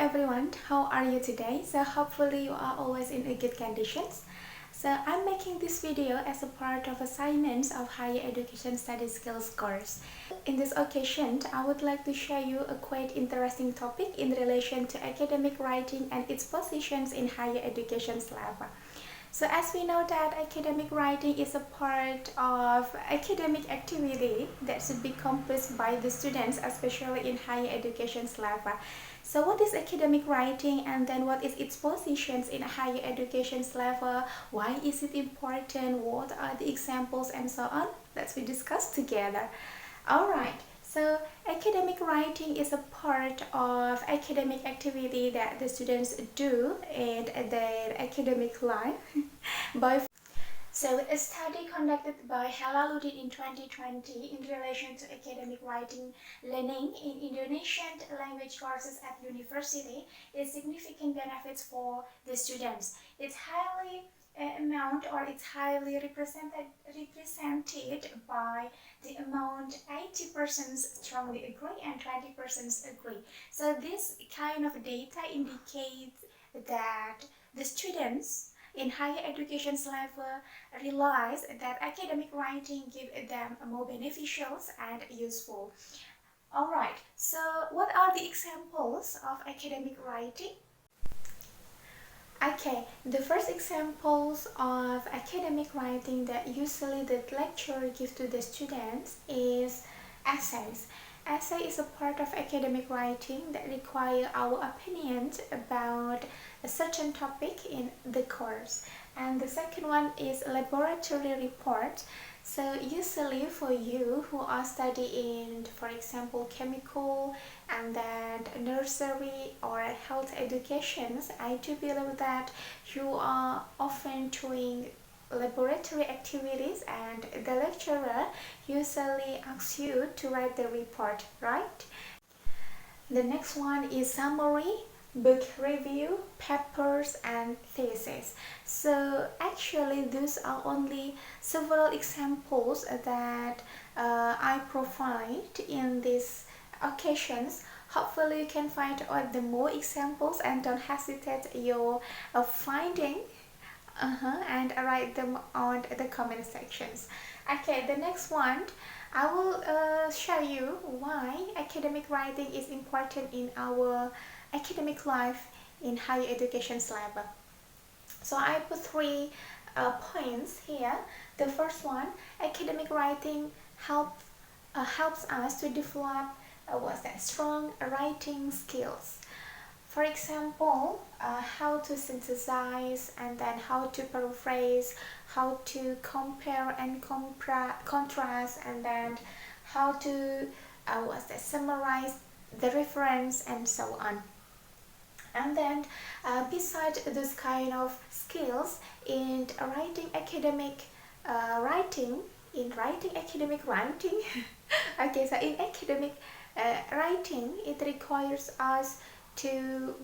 everyone, how are you today? So hopefully you are always in a good conditions. So I'm making this video as a part of assignments of Higher Education Study Skills course. In this occasion, I would like to share you a quite interesting topic in relation to academic writing and its positions in higher education level. So as we know that academic writing is a part of academic activity that should be accomplished by the students, especially in higher education level. So what is academic writing, and then what is its positions in higher education level? Why is it important? What are the examples and so on? Let's discuss together. Alright, so academic writing is a part of academic activity that the students do in their academic life. So a study conducted by Helaluddin in 2020 in relation to academic writing learning in Indonesian language courses at university is significant benefits for the students. It's highly it's highly represented by the amount 80% strongly agree and 20% agree. So this kind of data indicates that the students in higher education level realize that academic writing gives them more beneficial and useful. Alright, so what are the examples of academic writing? Okay, the first examples of academic writing that usually the lecturer gives to the students is essays. Essay is a part of academic writing that require our opinions about a certain topic in the course. And the second one is laboratory report. So usually for you who are studying, for example, chemical and then nursery or health educations, I do believe that you are often doing laboratory activities and the lecturer usually asks you to write the report, right? The next one is summary, book review, papers and thesis. So actually those are only several examples that I provide in these occasions. Hopefully you can find out the more examples and don't hesitate your finding and write them on the comment sections. Okay, the next one I will show you why academic writing is important in our academic life in higher education level. So I put three points here. The first one, academic writing helps us to develop strong writing skills. For example, how to synthesize and then how to paraphrase, how to compare and contrast, and then how to summarize the reference and so on. And then besides this kind of skills in writing academic writing, okay, so in academic writing, it requires us to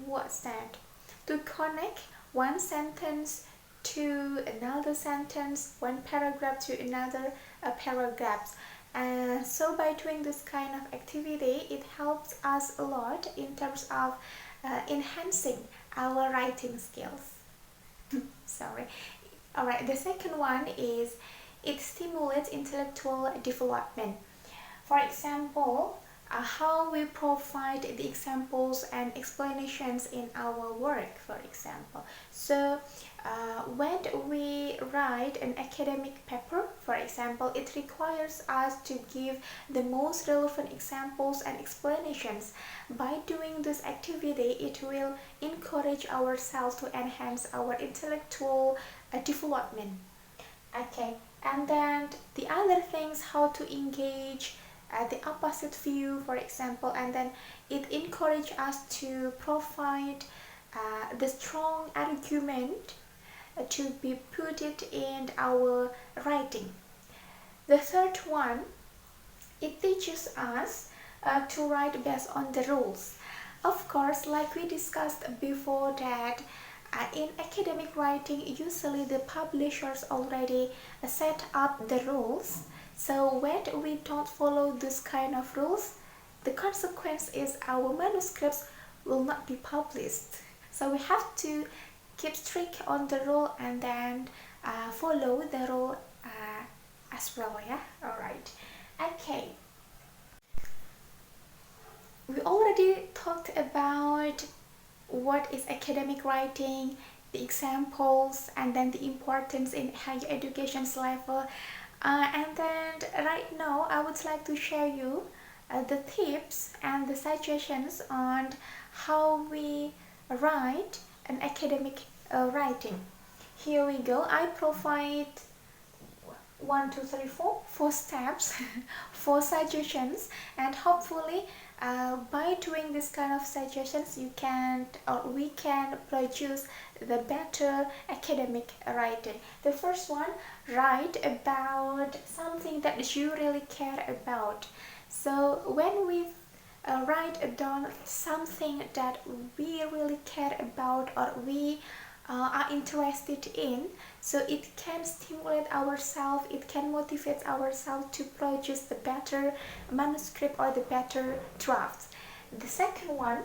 to connect one sentence to another sentence, one paragraph to another paragraph. So by doing this kind of activity, it helps us a lot in terms of enhancing our writing skills. Sorry. Alright, the second one is it stimulates intellectual development. For example, how we provide the examples and explanations in our work, for example. So when we write an academic paper, for example, it requires us to give the most relevant examples and explanations. By doing this activity, it will encourage ourselves to enhance our intellectual development. Okay, and then the other things, how to engage the opposite view, for example, and then it encourages us to provide the strong argument to be put it in our writing. The third one, it teaches us to write based on the rules. Of course, like we discussed before, that in academic writing, usually the publishers already set up the rules. So when we don't follow this kind of rules, the consequence is our manuscripts will not be published. So we have to keep strict on the rule and then follow the rule as well, yeah? Alright. Okay. We already talked about what is academic writing, the examples, and then the importance in higher education's level. And then right now I would like to share you the tips and the suggestions on how we write an academic writing. Here we go. I provide 4 steps, 4 suggestions, and hopefully by doing this kind of suggestions you can or we can produce the better academic writing. The first one, write about something that you really care about. So when we write down something that we really care about or we are interested in, so it can stimulate ourselves, it can motivate ourselves to produce the better manuscript or the better draft. The second one,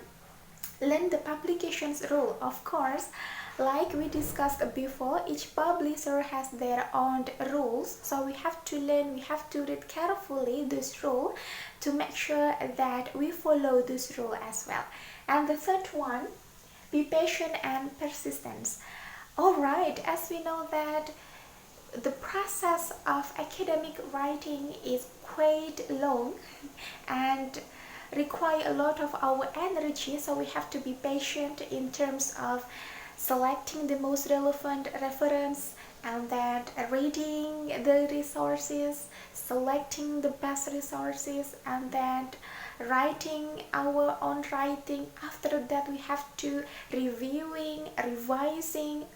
learn the publications rule. Of course, like we discussed before, each publisher has their own rules, so we have to learn, we have to read carefully this rule to make sure that we follow this rule as well. And the third one, be patient and persistent. Alright, as we know that the process of academic writing is quite long and require a lot of our energy, so we have to be patient in terms of selecting the most relevant reference and then reading the resources, selecting the best resources, and then writing our own writing. After that we have to reviewing,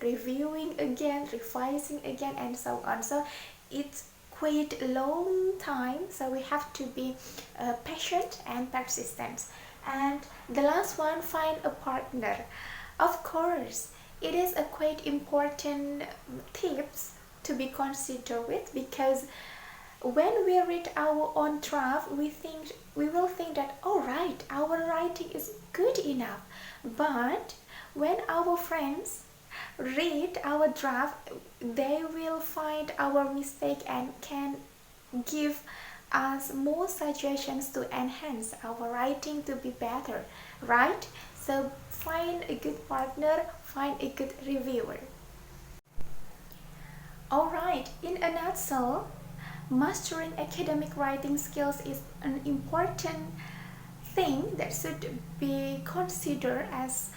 reviewing again, revising again, and so on. So it's quite a long time, so we have to be patient and persistent. And the last one, find a partner. Of course, it is a quite important tips to be considered with, because when we read our own draft, we will think that alright, our writing is good enough. But when our friends read our draft, they will find our mistake and can give us more suggestions to enhance our writing to be better, right? So find a good partner, find a good reviewer. Alright, in a nutshell, mastering academic writing skills is an important thing that should be considered as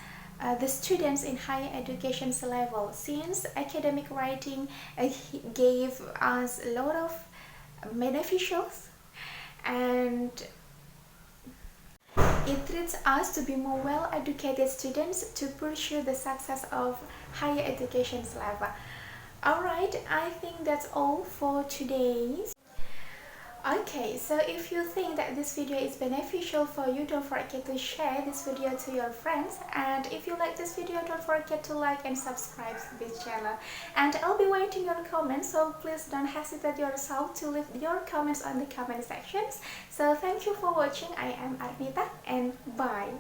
the students in higher education level, since academic writing gave us a lot of beneficials and it treats us to be more well-educated students to pursue the success of higher education level. Alright, I think that's all for today. Okay, so if you think that this video is beneficial for you, don't forget to share this video to your friends. And if you like this video, don't forget to like and subscribe to this channel. And I'll be waiting your comments, so please don't hesitate yourself to leave your comments on the comment sections. So thank you for watching. I am Arnita and bye.